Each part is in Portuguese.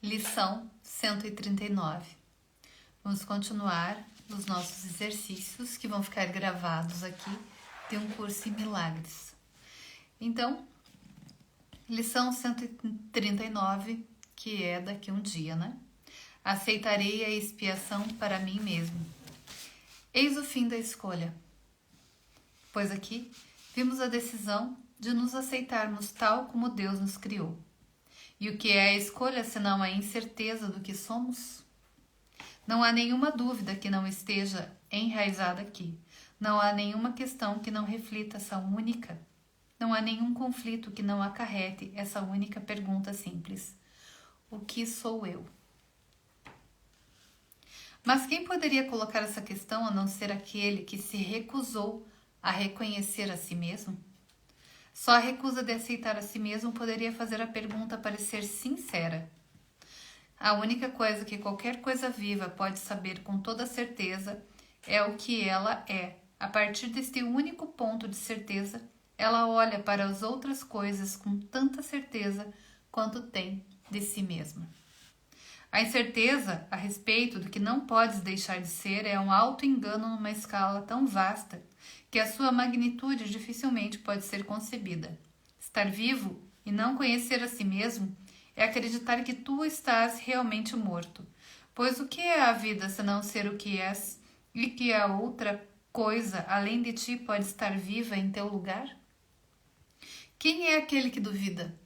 Lição 139. Vamos continuar os nossos exercícios que vão ficar gravados aqui de um curso em milagres. Então, lição 139, que é daqui um dia, né? Aceitarei a expiação para mim mesmo. Eis o fim da escolha. Pois aqui vimos a decisão de nos aceitarmos tal como Deus nos criou. E o que é a escolha senão a incerteza do que somos? Não há nenhuma dúvida que não esteja enraizada aqui. Não há nenhuma questão que não reflita essa única. Não há nenhum conflito que não acarrete essa única pergunta simples. O que sou eu? Mas quem poderia colocar essa questão a não ser aquele que se recusou a reconhecer a si mesmo? Só a recusa de aceitar a si mesmo poderia fazer a pergunta parecer sincera. A única coisa que qualquer coisa viva pode saber com toda certeza é o que ela é. A partir deste único ponto de certeza, ela olha para as outras coisas com tanta certeza quanto tem de si mesma. A incerteza a respeito do que não podes deixar de ser é um auto-engano numa escala tão vasta que a sua magnitude dificilmente pode ser concebida. Estar vivo e não conhecer a si mesmo é acreditar que tu estás realmente morto. Pois o que é a vida senão ser o que és e que a outra coisa além de ti pode estar viva em teu lugar? Quem é aquele que duvida?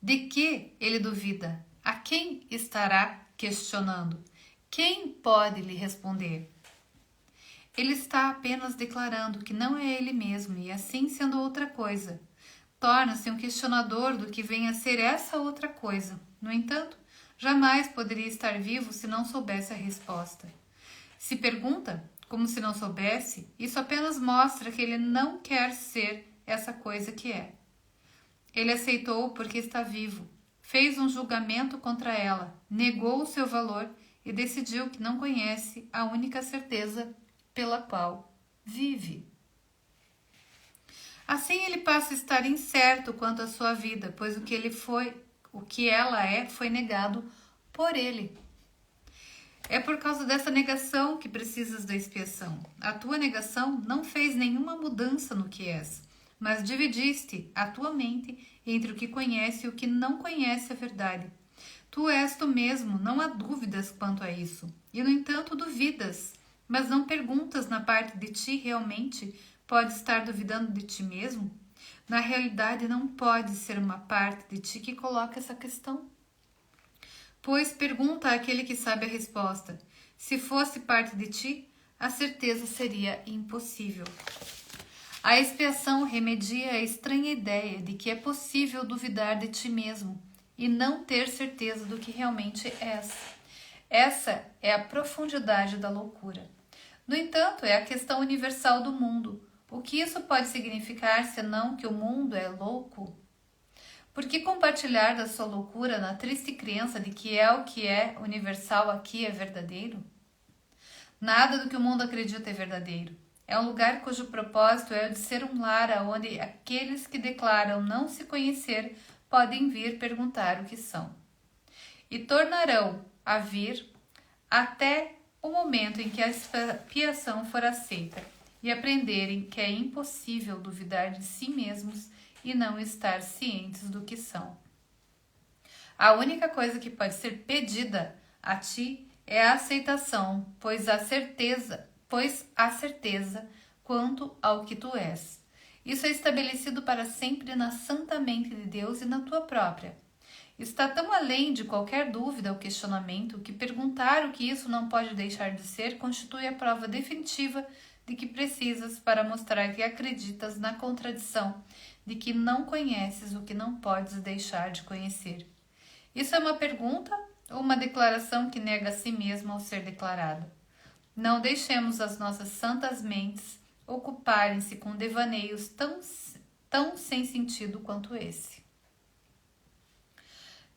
De que ele duvida? A quem estará questionando? Quem pode lhe responder? Ele está apenas declarando que não é ele mesmo e, assim sendo outra coisa, torna-se um questionador do que vem a ser essa outra coisa. No entanto, jamais poderia estar vivo se não soubesse a resposta. Se pergunta, como se não soubesse, isso apenas mostra que ele não quer ser essa coisa que é. Ele aceitou porque está vivo, fez um julgamento contra ela, negou o seu valor e decidiu que não conhece a única certeza pela qual vive. Assim ele passa a estar incerto quanto à sua vida, pois o que ela é, foi negado por ele. É por causa dessa negação que precisas da expiação. A tua negação não fez nenhuma mudança no que és, mas dividiste a tua mente entre o que conhece e o que não conhece a verdade. Tu és tu mesmo, não há dúvidas quanto a isso. E, no entanto, duvidas, mas não perguntas na parte de ti realmente pode estar duvidando de ti mesmo? Na realidade, não pode ser uma parte de ti que coloca essa questão. Pois pergunta àquele que sabe a resposta. Se fosse parte de ti, a certeza seria impossível. A expiação remedia a estranha ideia de que é possível duvidar de ti mesmo e não ter certeza do que realmente és. Essa é a profundidade da loucura. No entanto, é a questão universal do mundo. O que isso pode significar senão que o mundo é louco? Por que compartilhar da sua loucura na triste crença de que o que é universal aqui é verdadeiro? Nada do que o mundo acredita é verdadeiro. É um lugar cujo propósito é o de ser um lar aonde aqueles que declaram não se conhecer podem vir perguntar o que são. E tornarão a vir até o momento em que a expiação for aceita e aprenderem que é impossível duvidar de si mesmos e não estar cientes do que são. A única coisa que pode ser pedida a ti é a aceitação, pois a certeza quanto ao que tu és. Isso é estabelecido para sempre na santa mente de Deus e na tua própria. Está tão além de qualquer dúvida ou questionamento que perguntar o que isso não pode deixar de ser constitui a prova definitiva de que precisas para mostrar que acreditas na contradição de que não conheces o que não podes deixar de conhecer. Isso é uma pergunta ou uma declaração que nega a si mesmo ao ser declarada? Não deixemos as nossas santas mentes ocuparem-se com devaneios tão sem sentido quanto esse.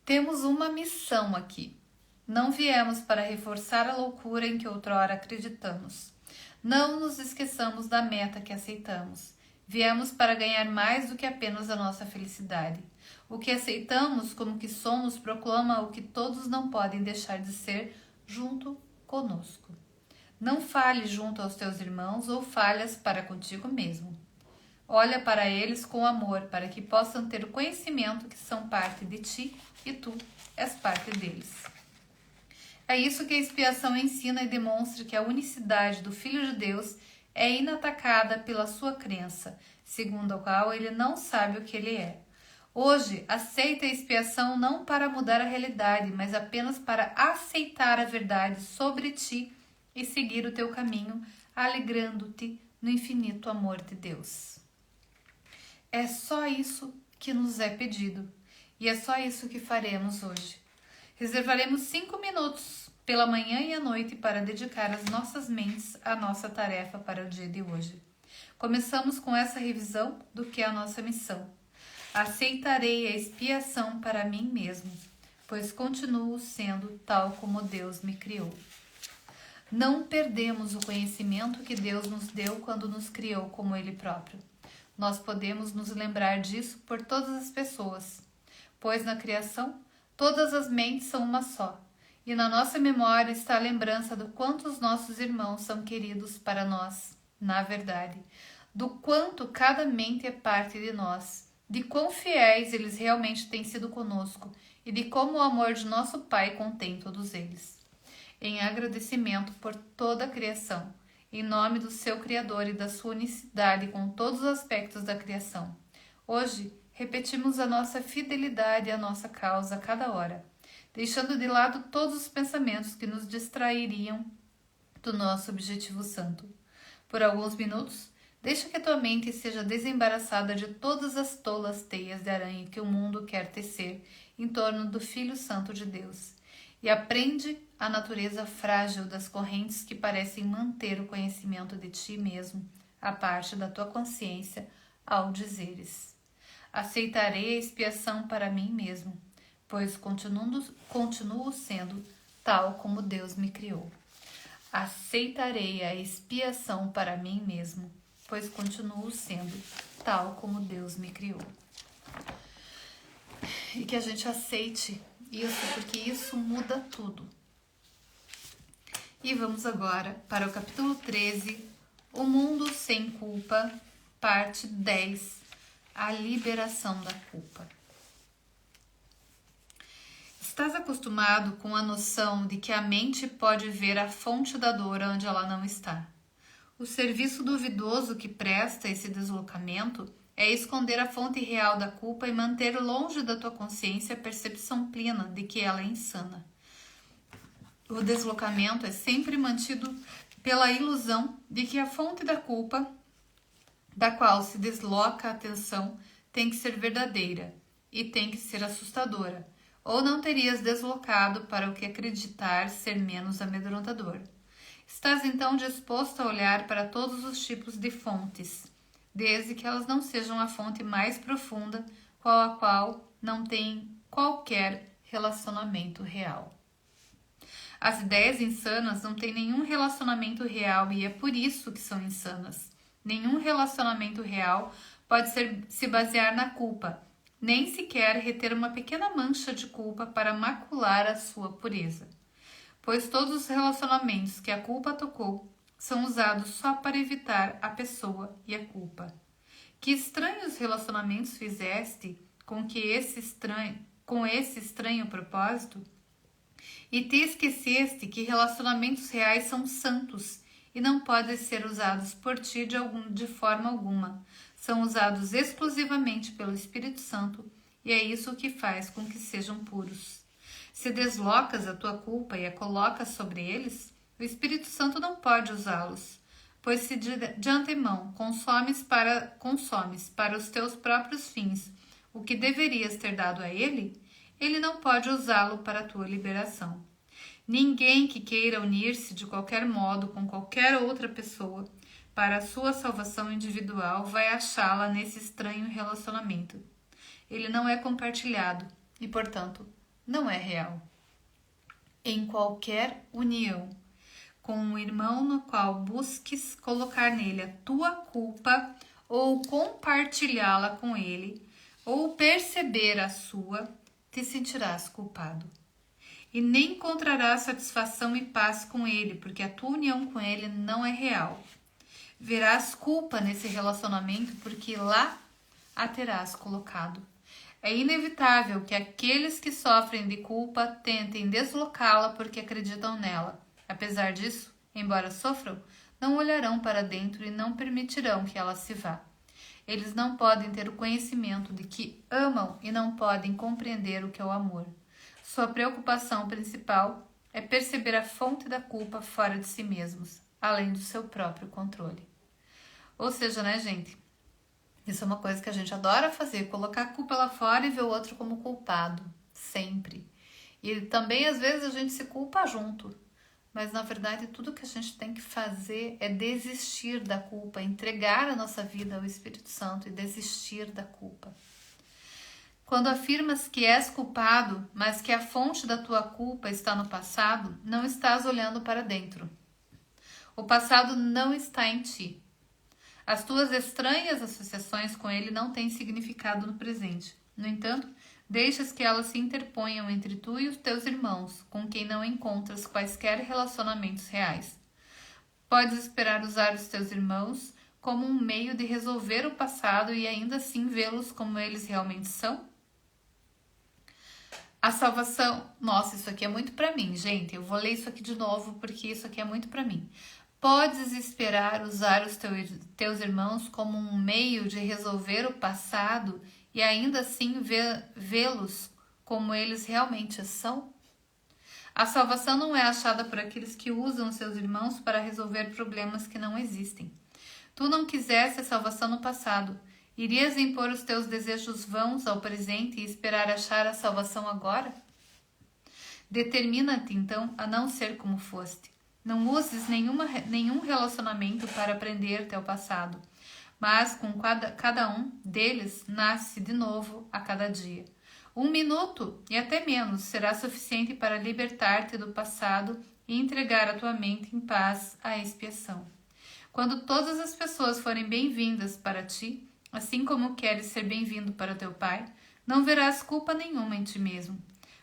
Temos uma missão aqui. Não viemos para reforçar a loucura em que outrora acreditamos. Não nos esqueçamos da meta que aceitamos. Viemos para ganhar mais do que apenas a nossa felicidade. O que aceitamos como que somos proclama o que todos não podem deixar de ser junto conosco. Não fale junto aos teus irmãos ou falhas para contigo mesmo. Olha para eles com amor, para que possam ter o conhecimento que são parte de ti e tu és parte deles. É isso que a expiação ensina e demonstra que a unicidade do Filho de Deus é inatacada pela sua crença, segundo a qual ele não sabe o que ele é. Hoje, aceita a expiação não para mudar a realidade, mas apenas para aceitar a verdade sobre ti e seguir o teu caminho, alegrando-te no infinito amor de Deus. É só isso que nos é pedido, e é só isso que faremos hoje. Reservaremos 5 minutos pela manhã e à noite para dedicar as nossas mentes à nossa tarefa para o dia de hoje. Começamos com essa revisão do que é a nossa missão. Aceitarei a expiação para mim mesmo, pois continuo sendo tal como Deus me criou. Não perdemos o conhecimento que Deus nos deu quando nos criou como Ele próprio. Nós podemos nos lembrar disso por todas as pessoas, pois na criação todas as mentes são uma só, e na nossa memória está a lembrança do quanto os nossos irmãos são queridos para nós, na verdade, do quanto cada mente é parte de nós, de quão fiéis eles realmente têm sido conosco e de como o amor de nosso Pai contém todos eles. Em agradecimento por toda a criação, em nome do seu Criador e da sua unicidade com todos os aspectos da criação. Hoje, repetimos a nossa fidelidade à nossa causa a cada hora, deixando de lado todos os pensamentos que nos distrairiam do nosso objetivo santo. Por alguns minutos, deixa que a tua mente seja desembaraçada de todas as tolas teias de aranha que o mundo quer tecer em torno do Filho Santo de Deus, e aprende a natureza frágil das correntes que parecem manter o conhecimento de ti mesmo, a parte da tua consciência, ao dizeres: aceitarei a expiação para mim mesmo, pois continuo sendo tal como Deus me criou. Aceitarei a expiação para mim mesmo, pois continuo sendo tal como Deus me criou. E que a gente aceite isso, porque isso muda tudo. E vamos agora para o capítulo 13, O Mundo Sem Culpa, parte 10, a liberação da culpa. Estás acostumado com a noção de que a mente pode ver a fonte da dor onde ela não está. O serviço duvidoso que presta esse deslocamento é esconder a fonte real da culpa e manter longe da tua consciência a percepção plena de que ela é insana. O deslocamento é sempre mantido pela ilusão de que a fonte da culpa, da qual se desloca a atenção, tem que ser verdadeira e tem que ser assustadora, ou não terias deslocado para o que acreditar ser menos amedrontador. Estás então disposto a olhar para todos os tipos de fontes, desde que elas não sejam a fonte mais profunda, com a qual não tem qualquer relacionamento real. As ideias insanas não têm nenhum relacionamento real e é por isso que são insanas. Nenhum relacionamento real pode se basear na culpa, nem sequer reter uma pequena mancha de culpa para macular a sua pureza. Pois todos os relacionamentos que a culpa tocou são usados só para evitar a pessoa e a culpa. Que estranhos relacionamentos fizeste com esse estranho propósito? E te esqueceste que relacionamentos reais são santos e não podem ser usados por ti de forma alguma. São usados exclusivamente pelo Espírito Santo e é isso que faz com que sejam puros. Se deslocas a tua culpa e a colocas sobre eles, o Espírito Santo não pode usá-los, pois se de antemão consomes para os teus próprios fins o que deverias ter dado a ele, ele não pode usá-lo para a tua liberação. Ninguém que queira unir-se de qualquer modo com qualquer outra pessoa para a sua salvação individual vai achá-la nesse estranho relacionamento. Ele não é compartilhado e, portanto, não é real. Em qualquer união com um irmão no qual busques colocar nele a tua culpa ou compartilhá-la com ele, ou perceber a sua, te sentirás culpado. E nem encontrarás satisfação e paz com ele, porque a tua união com ele não é real. Verás culpa nesse relacionamento, porque lá a terás colocado. É inevitável que aqueles que sofrem de culpa tentem deslocá-la porque acreditam nela. Apesar disso, embora sofram, não olharão para dentro e não permitirão que ela se vá. Eles não podem ter o conhecimento de que amam e não podem compreender o que é o amor. Sua preocupação principal é perceber a fonte da culpa fora de si mesmos, além do seu próprio controle. Ou seja, né, gente? Isso é uma coisa que a gente adora fazer, colocar a culpa lá fora e ver o outro como culpado, sempre. E também, às vezes, a gente se culpa junto. Mas, na verdade, tudo que a gente tem que fazer é desistir da culpa, entregar a nossa vida ao Espírito Santo e desistir da culpa. Quando afirmas que és culpado, mas que a fonte da tua culpa está no passado, não estás olhando para dentro. O passado não está em ti. As tuas estranhas associações com ele não têm significado no presente. No entanto, deixas que elas se interponham entre tu e os teus irmãos, com quem não encontras quaisquer relacionamentos reais. Podes esperar usar os teus irmãos como um meio de resolver o passado e ainda assim vê-los como eles realmente são? A salvação... Nossa, isso aqui é muito para mim, gente. Eu vou ler isso aqui de novo porque isso aqui é muito para mim. Podes esperar usar os teus irmãos como um meio de resolver o passado e ainda assim vê-los como eles realmente são? A salvação não é achada por aqueles que usam seus irmãos para resolver problemas que não existem. Tu não quiseste a salvação no passado. Irias impor os teus desejos vãos ao presente e esperar achar a salvação agora? Determina-te, então, a não ser como foste. Não uses nenhum relacionamento para prender-te ao passado, mas com cada um deles nasce de novo a cada dia. 1 minuto e até menos será suficiente para libertar-te do passado e entregar a tua mente em paz à expiação. Quando todas as pessoas forem bem-vindas para ti, assim como queres ser bem-vindo para teu Pai, não verás culpa nenhuma em ti mesmo,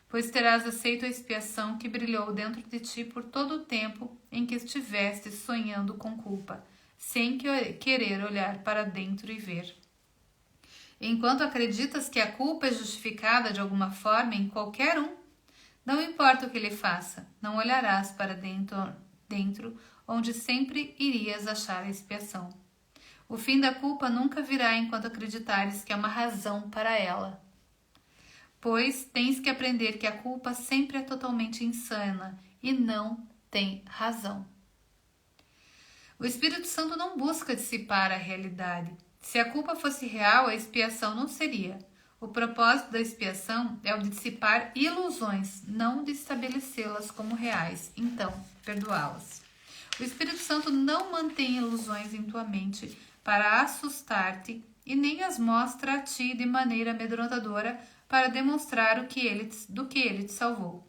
pois terás aceito a expiação que brilhou dentro de ti por todo o tempo em que estiveste sonhando com culpa, sem querer olhar para dentro e ver. Enquanto acreditas que a culpa é justificada de alguma forma em qualquer um, não importa o que ele faça, não olharás para dentro onde sempre irias achar a expiação. O fim da culpa nunca virá enquanto acreditares que há uma razão para ela. Pois tens que aprender que a culpa sempre é totalmente insana e não tem razão. O Espírito Santo não busca dissipar a realidade. Se a culpa fosse real, a expiação não seria. O propósito da expiação é o de dissipar ilusões, não de estabelecê-las como reais, então perdoá-las. O Espírito Santo não mantém ilusões em tua mente para assustar-te e nem as mostra a ti de maneira amedrontadora para demonstrar do que ele te salvou.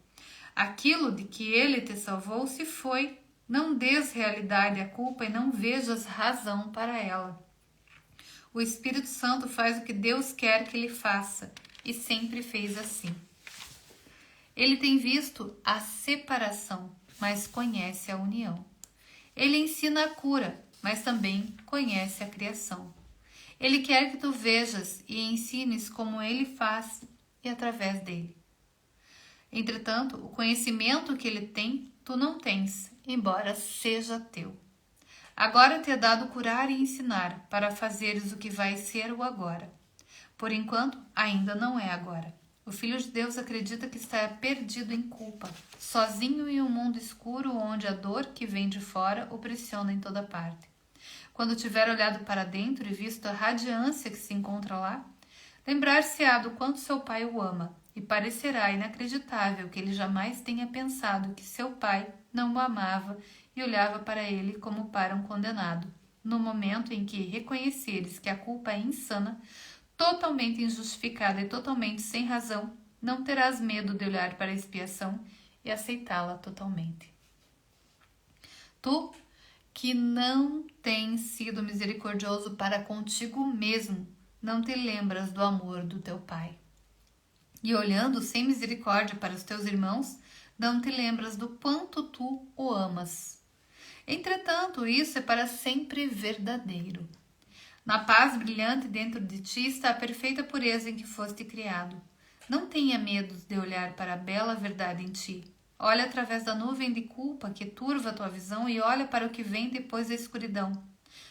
Aquilo de que ele te salvou se foi. Não des realidade à culpa e não vejas razão para ela. O Espírito Santo faz o que Deus quer que ele faça e sempre fez assim. Ele tem visto a separação, mas conhece a união. Ele ensina a cura, mas também conhece a criação. Ele quer que tu vejas e ensines como ele faz e através dele. Entretanto, o conhecimento que ele tem, tu não tens, embora seja teu. Agora te é dado curar e ensinar, para fazeres o que vai ser o agora. Por enquanto, ainda não é agora. O Filho de Deus acredita que está perdido em culpa, sozinho em um mundo escuro onde a dor que vem de fora o pressiona em toda parte. Quando tiver olhado para dentro e visto a radiância que se encontra lá, lembrar-se-á do quanto seu pai o ama, e parecerá inacreditável que ele jamais tenha pensado que seu pai não o amava e olhava para ele como para um condenado. No momento em que reconheceres que a culpa é insana, totalmente injustificada e totalmente sem razão, não terás medo de olhar para a expiação e aceitá-la totalmente. Tu, que não tens sido misericordioso para contigo mesmo, não te lembras do amor do teu Pai. E olhando sem misericórdia para os teus irmãos, não te lembras do quanto tu o amas. Entretanto, isso é para sempre verdadeiro. Na paz brilhante dentro de ti está a perfeita pureza em que foste criado. Não tenha medo de olhar para a bela verdade em ti. Olha através da nuvem de culpa que turva a tua visão e olha para o que vem depois da escuridão,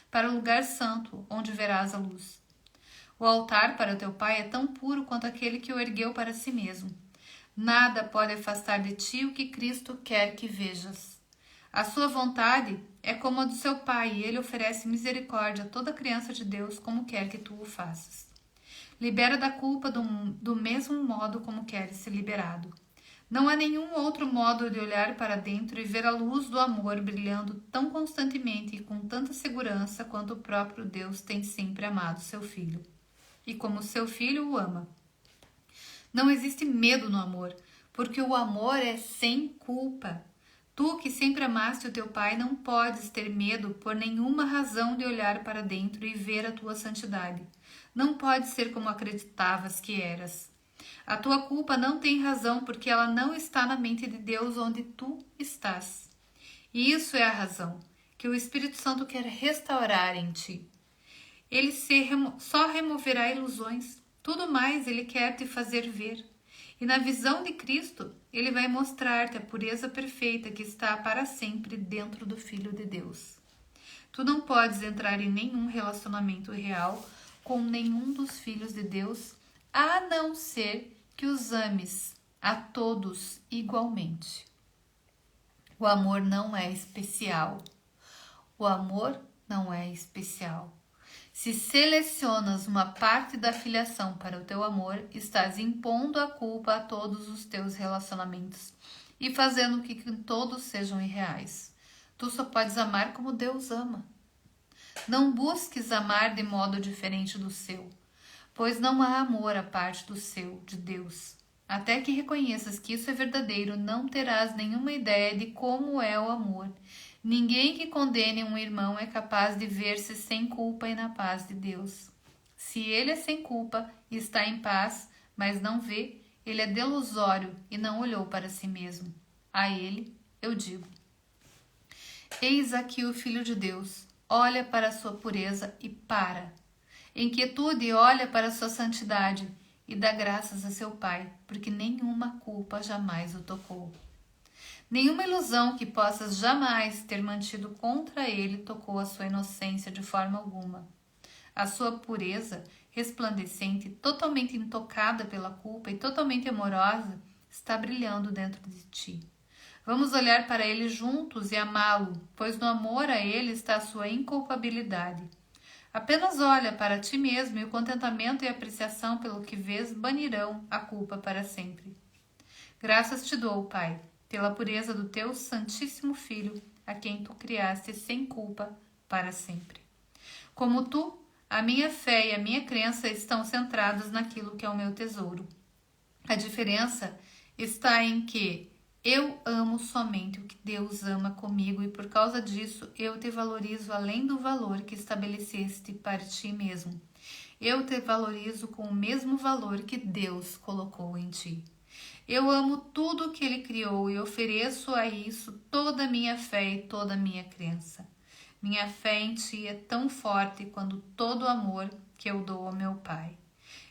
para o lugar santo, onde verás a luz. O altar para teu Pai é tão puro quanto aquele que o ergueu para si mesmo. Nada pode afastar de ti o que Cristo quer que vejas. A sua vontade é como a do seu Pai e ele oferece misericórdia a toda criança de Deus como quer que tu o faças. Libera da culpa do mesmo modo como queres ser liberado. Não há nenhum outro modo de olhar para dentro e ver a luz do amor brilhando tão constantemente e com tanta segurança quanto o próprio Deus tem sempre amado seu Filho. E como seu Filho o ama. Não existe medo no amor, porque o amor é sem culpa. Tu que sempre amaste o teu Pai não podes ter medo por nenhuma razão de olhar para dentro e ver a tua santidade. Não podes ser como acreditavas que eras. A tua culpa não tem razão porque ela não está na mente de Deus onde tu estás. E isso é a razão que o Espírito Santo quer restaurar em ti. Ele só removerá ilusões. Tudo mais ele quer te fazer ver. E na visão de Cristo, ele vai mostrar-te a pureza perfeita que está para sempre dentro do Filho de Deus. Tu não podes entrar em nenhum relacionamento real com nenhum dos filhos de Deus, a não ser que os ames a todos igualmente. O amor não é especial. O amor não é especial. Se selecionas uma parte da filiação para o teu amor, estás impondo a culpa a todos os teus relacionamentos e fazendo que todos sejam irreais. Tu só podes amar como Deus ama. Não busques amar de modo diferente do seu, pois não há amor à parte do seu, de Deus. Até que reconheças que isso é verdadeiro, não terás nenhuma ideia de como é o amor. Ninguém que condene um irmão é capaz de ver-se sem culpa e na paz de Deus. Se ele é sem culpa e está em paz, mas não vê, ele é delusório e não olhou para si mesmo. A ele eu digo: eis aqui o Filho de Deus, olha para a sua pureza e para. Em quietude olha para a sua santidade e dá graças a seu Pai, porque nenhuma culpa jamais o tocou. Nenhuma ilusão que possas jamais ter mantido contra ele tocou a sua inocência de forma alguma. A sua pureza, resplandecente, totalmente intocada pela culpa e totalmente amorosa, está brilhando dentro de ti. Vamos olhar para ele juntos e amá-lo, pois no amor a ele está a sua inculpabilidade. Apenas olha para ti mesmo e o contentamento e a apreciação pelo que vês banirão a culpa para sempre. Graças te dou, Pai, pela pureza do teu Santíssimo Filho, a quem tu criaste sem culpa para sempre. Como tu, a minha fé e a minha crença estão centradas naquilo que é o meu tesouro. A diferença está em que eu amo somente o que Deus ama comigo e por causa disso eu te valorizo além do valor que estabeleceste para ti mesmo. Eu te valorizo com o mesmo valor que Deus colocou em ti. Eu amo tudo o que Ele criou e ofereço a isso toda a minha fé e toda a minha crença. Minha fé em Ti é tão forte quanto todo o amor que eu dou ao meu Pai.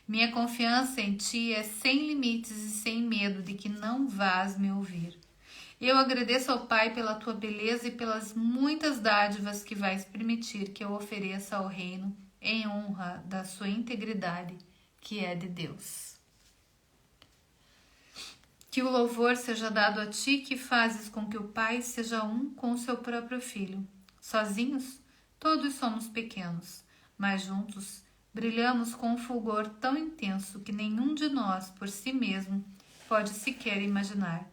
Minha confiança em Ti é sem limites e sem medo de que não vás me ouvir. Eu agradeço ao Pai pela Tua beleza e pelas muitas dádivas que vais permitir que eu ofereça ao reino em honra da Sua integridade, que é de Deus. Que o louvor seja dado a Ti que fazes com que o Pai seja um com o seu próprio Filho. Sozinhos, todos somos pequenos, mas juntos brilhamos com um fulgor tão intenso que nenhum de nós, por si mesmo, pode sequer imaginar.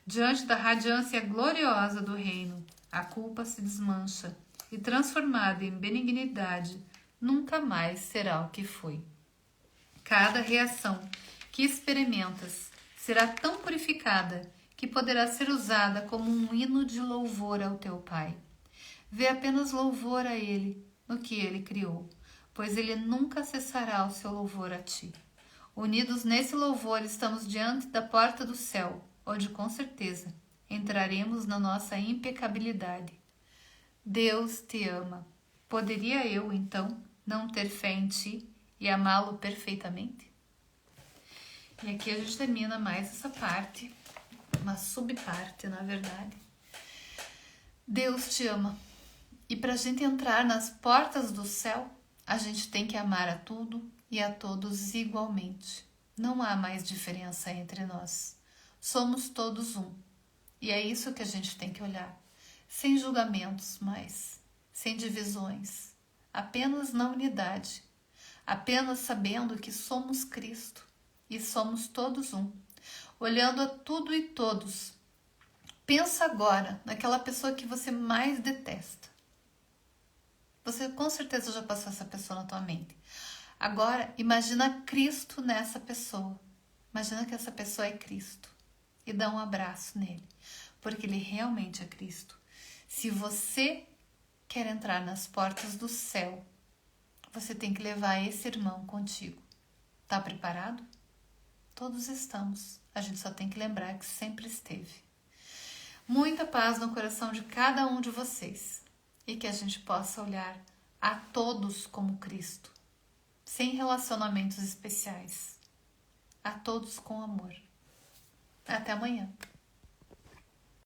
Diante da radiância gloriosa do reino, a culpa se desmancha e, transformada em benignidade, nunca mais será o que foi. Cada reação que experimentas será tão purificada que poderá ser usada como um hino de louvor ao teu Pai. Vê apenas louvor a Ele no que Ele criou, pois ele nunca cessará o seu louvor a ti. Unidos nesse louvor, estamos diante da porta do céu, onde com certeza entraremos na nossa impecabilidade. Deus te ama. Poderia eu, então, não ter fé em ti e amá-lo perfeitamente? E aqui a gente termina mais essa parte, uma subparte, na verdade. Deus te ama. E para a gente entrar nas portas do céu, a gente tem que amar a tudo e a todos igualmente. Não há mais diferença entre nós. Somos todos um. E é isso que a gente tem que olhar. Sem julgamentos mais, sem divisões. Apenas na unidade. Apenas sabendo que somos Cristo e somos todos um. Olhando a tudo e todos. Pensa agora naquela pessoa que você mais detesta. Você com certeza já passou essa pessoa na tua mente. Agora, imagina Cristo nessa pessoa. Imagina que essa pessoa é Cristo. E dá um abraço nele. Porque ele realmente é Cristo. Se você quer entrar nas portas do céu, você tem que levar esse irmão contigo. Tá preparado? Todos estamos. A gente só tem que lembrar que sempre esteve. Muita paz no coração de cada um de vocês. E que a gente possa olhar a todos como Cristo. Sem relacionamentos especiais. A todos com amor. Até amanhã.